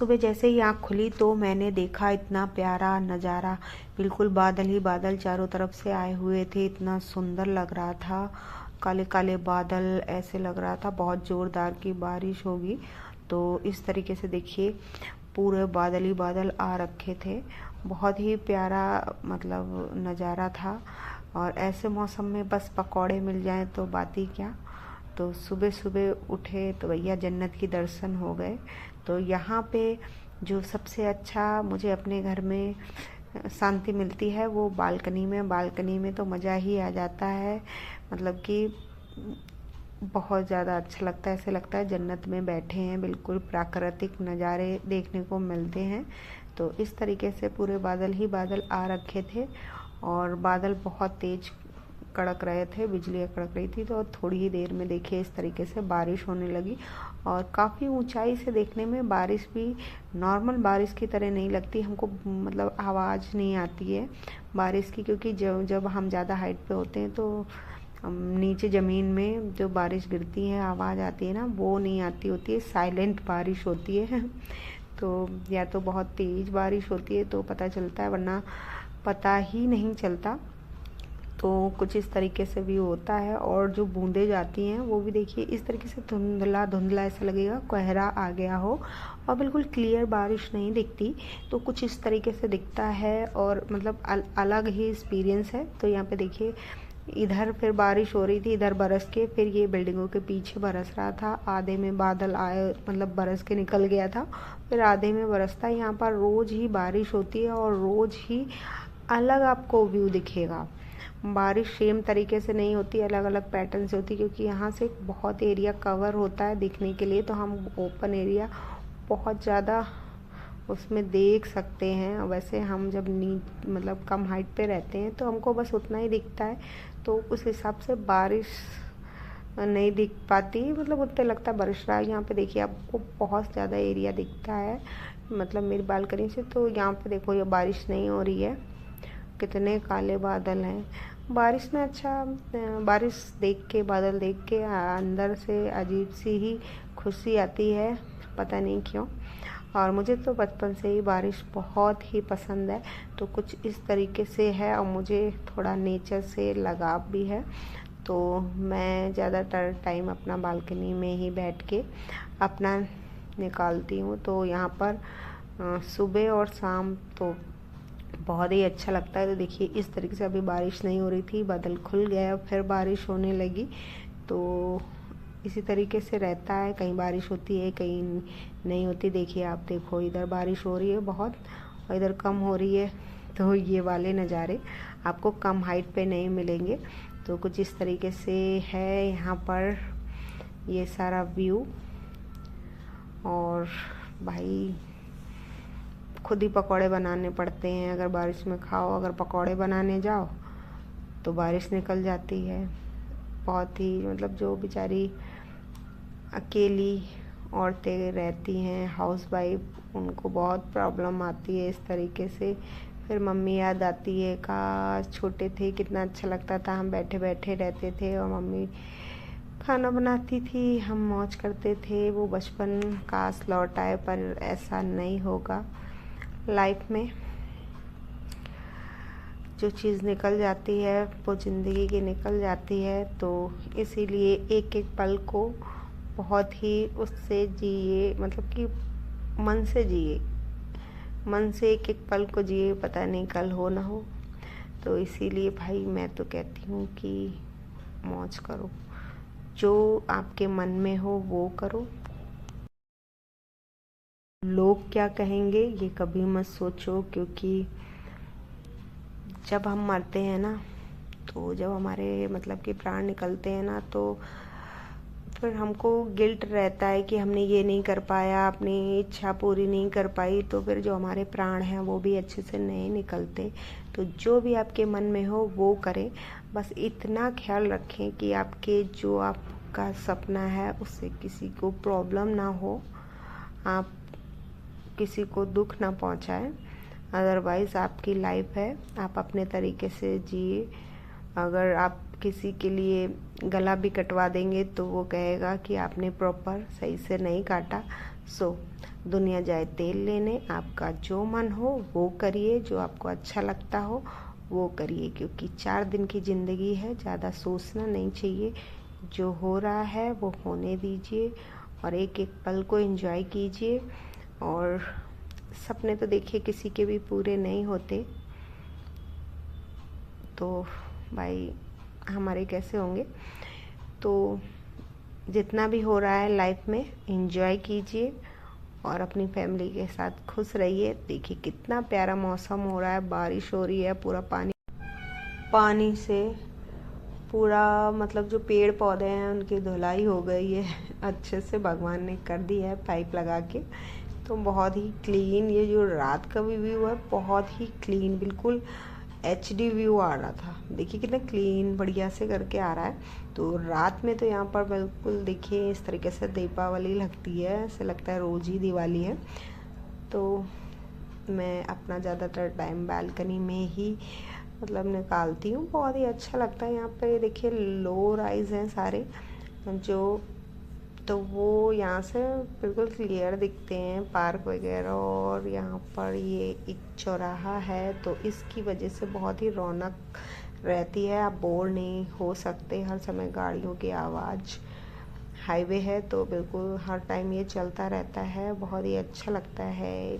सुबह जैसे ही आँख खुली तो मैंने देखा इतना प्यारा नज़ारा, बिल्कुल बादल ही बादल चारों तरफ से आए हुए थे। इतना सुंदर लग रहा था, काले काले बादल, ऐसे लग रहा था बहुत ज़ोरदार की बारिश होगी। तो इस तरीके से देखिए पूरे बादल ही बादल आ रखे थे। बहुत ही प्यारा मतलब नज़ारा था। और ऐसे मौसम में बस पकौड़े मिल जाएं तो बात ही क्या। तो सुबह सुबह उठे तो भैया जन्नत की दर्शन हो गए। तो यहाँ पे जो सबसे अच्छा मुझे अपने घर में शांति मिलती है वो बालकनी में। बालकनी में तो मज़ा ही आ जाता है, मतलब कि बहुत ज़्यादा अच्छा लगता है। ऐसे लगता है जन्नत में बैठे हैं, बिल्कुल प्राकृतिक नज़ारे देखने को मिलते हैं। तो इस तरीके से पूरे बादल ही बादल आ रखे थे और बादल बहुत तेज़ कड़क रहे थे, बिजलियाँ कड़क रही थी। तो थोड़ी ही देर में देखिए इस तरीके से बारिश होने लगी। और काफ़ी ऊंचाई से देखने में बारिश भी नॉर्मल बारिश की तरह नहीं लगती हमको, मतलब आवाज़ नहीं आती है बारिश की, क्योंकि जब हम ज़्यादा हाइट पे होते हैं तो नीचे ज़मीन में जो बारिश गिरती है आवाज़ आती है ना, वो नहीं आती होती है, साइलेंट बारिश होती है। तो या तो बहुत तेज़ बारिश होती है तो पता चलता है, वरना पता ही नहीं चलता। तो कुछ इस तरीके से भी होता है। और जो बूंदें जाती हैं वो भी देखिए इस तरीके से धुंधला धुंधला, ऐसा लगेगा कोहरा आ गया हो और बिल्कुल क्लियर बारिश नहीं दिखती। तो कुछ इस तरीके से दिखता है और मतलब अलग ही एक्सपीरियंस है। तो यहाँ पे देखिए इधर फिर बारिश हो रही थी, इधर बरस के फिर ये बिल्डिंगों के पीछे बरस रहा था। आधे में बादल आए, मतलब बरस के निकल गया था, फिर आधे में बरसता। यहाँ पर रोज़ ही बारिश होती है और रोज़ ही अलग आपको व्यू दिखेगा। बारिश सेम तरीके से नहीं होती, अलग अलग पैटर्न से होती, क्योंकि यहाँ से बहुत एरिया कवर होता है दिखने के लिए। तो हम ओपन एरिया बहुत ज़्यादा उसमें देख सकते हैं। वैसे हम जब मतलब कम हाइट पे रहते हैं तो हमको बस उतना ही दिखता है, तो उस हिसाब से बारिश नहीं दिख पाती, मतलब उतना लगता बरस रहा है। यहाँ पे देखिए आपको बहुत ज़्यादा एरिया दिखता है, मतलब मेरी बालकनी से। तो यहाँ पे देखो ये बारिश नहीं हो रही है, कितने काले बादल हैं। बारिश में अच्छा, बारिश देख के, बादल देख के अंदर से अजीब सी ही खुशी आती है, पता नहीं क्यों। और मुझे तो बचपन से ही बारिश बहुत ही पसंद है। तो कुछ इस तरीके से है और मुझे थोड़ा नेचर से लगाव भी है। तो मैं ज़्यादातर टाइम अपना बालकनी में ही बैठ के अपना निकालती हूँ। तो यहाँ पर सुबह और शाम तो बहुत ही अच्छा लगता है। तो देखिए इस तरीके से अभी बारिश नहीं हो रही थी, बादल खुल गया, फिर बारिश होने लगी। तो इसी तरीके से रहता है, कहीं बारिश होती है कहीं नहीं होती। देखिए आप देखो इधर बारिश हो रही है बहुत और इधर कम हो रही है। तो ये वाले नज़ारे आपको कम हाइट पे नहीं मिलेंगे। तो कुछ इस तरीके से है यहाँ पर ये सारा व्यू। और भाई खुद ही पकौड़े बनाने पड़ते हैं अगर बारिश में खाओ। अगर पकौड़े बनाने जाओ तो बारिश निकल जाती है। बहुत ही मतलब जो बेचारी अकेली औरतें रहती हैं, हाउस वाइफ, उनको बहुत प्रॉब्लम आती है इस तरीके से। फिर मम्मी याद आती है, काश छोटे थे कितना अच्छा लगता था, हम बैठे बैठे रहते थे और मम्मी खाना बनाती थी, हम मौज करते थे। वो बचपन काश लौट आए, पर ऐसा नहीं होगा। लाइफ में जो चीज़ निकल जाती है वो ज़िंदगी की निकल जाती है। तो इसीलिए एक एक पल को बहुत ही उससे जिए, मतलब कि मन से जिए, मन से एक एक पल को जिए, पता नहीं कल हो ना हो। तो इसीलिए भाई मैं तो कहती हूँ कि मौज करो, जो आपके मन में हो वो करो। लोग क्या कहेंगे ये कभी मत सोचो, क्योंकि जब हम मरते हैं ना, तो जब हमारे मतलब कि प्राण निकलते हैं ना, तो फिर हमको गिल्ट रहता है कि हमने ये नहीं कर पाया, अपनी इच्छा पूरी नहीं कर पाई। तो फिर जो हमारे प्राण हैं वो भी अच्छे से नहीं निकलते। तो जो भी आपके मन में हो वो करें, बस इतना ख्याल रखें कि आपके जो आपका सपना है उससे किसी को प्रॉब्लम ना हो, आप किसी को दुख ना पहुंचाएं। अदरवाइज़ आपकी लाइफ है, आप अपने तरीके से जिए। अगर आप किसी के लिए गला भी कटवा देंगे तो वो कहेगा कि आपने प्रॉपर सही से नहीं काटा। सो दुनिया जाए तेल लेने। आपका जो मन हो वो करिए, जो आपको अच्छा लगता हो वो करिए, क्योंकि 4 दिन की ज़िंदगी है, ज़्यादा सोचना नहीं चाहिए। जो हो रहा है वो होने दीजिए और एक एक पल को एंजॉय कीजिए। और सपने तो देखिए किसी के भी पूरे नहीं होते, तो भाई हमारे कैसे होंगे। तो जितना भी हो रहा है लाइफ में एंजॉय कीजिए और अपनी फैमिली के साथ खुश रहिए। देखिए कितना प्यारा मौसम हो रहा है, बारिश हो रही है, पूरा पानी पानी से पूरा मतलब जो पेड़ पौधे हैं उनकी धुलाई हो गई है अच्छे से भगवान ने कर दी है पाइप लगा के। तो बहुत ही क्लीन, ये जो रात का भी व्यू है बहुत ही क्लीन, बिल्कुल एचडी व्यू आ रहा था। देखिए कितना क्लीन बढ़िया से करके आ रहा है। तो रात में तो यहाँ पर बिल्कुल देखिए इस तरीके से दीपावली लगती है, ऐसे लगता है रोज़ ही दिवाली है। तो मैं अपना ज़्यादातर टाइम बालकनी में ही मतलब निकालती हूँ, बहुत ही अच्छा लगता है। यहाँ पे देखिए लो राइज हैं सारे जो, तो वो यहाँ से बिल्कुल क्लियर दिखते हैं पार्क वगैरह। और यहाँ पर ये एक चौराहा है तो इसकी वजह से बहुत ही रौनक रहती है, आप बोर नहीं हो सकते। हर समय गाड़ियों की आवाज़, हाईवे है तो बिल्कुल हर टाइम ये चलता रहता है, बहुत ही अच्छा लगता है।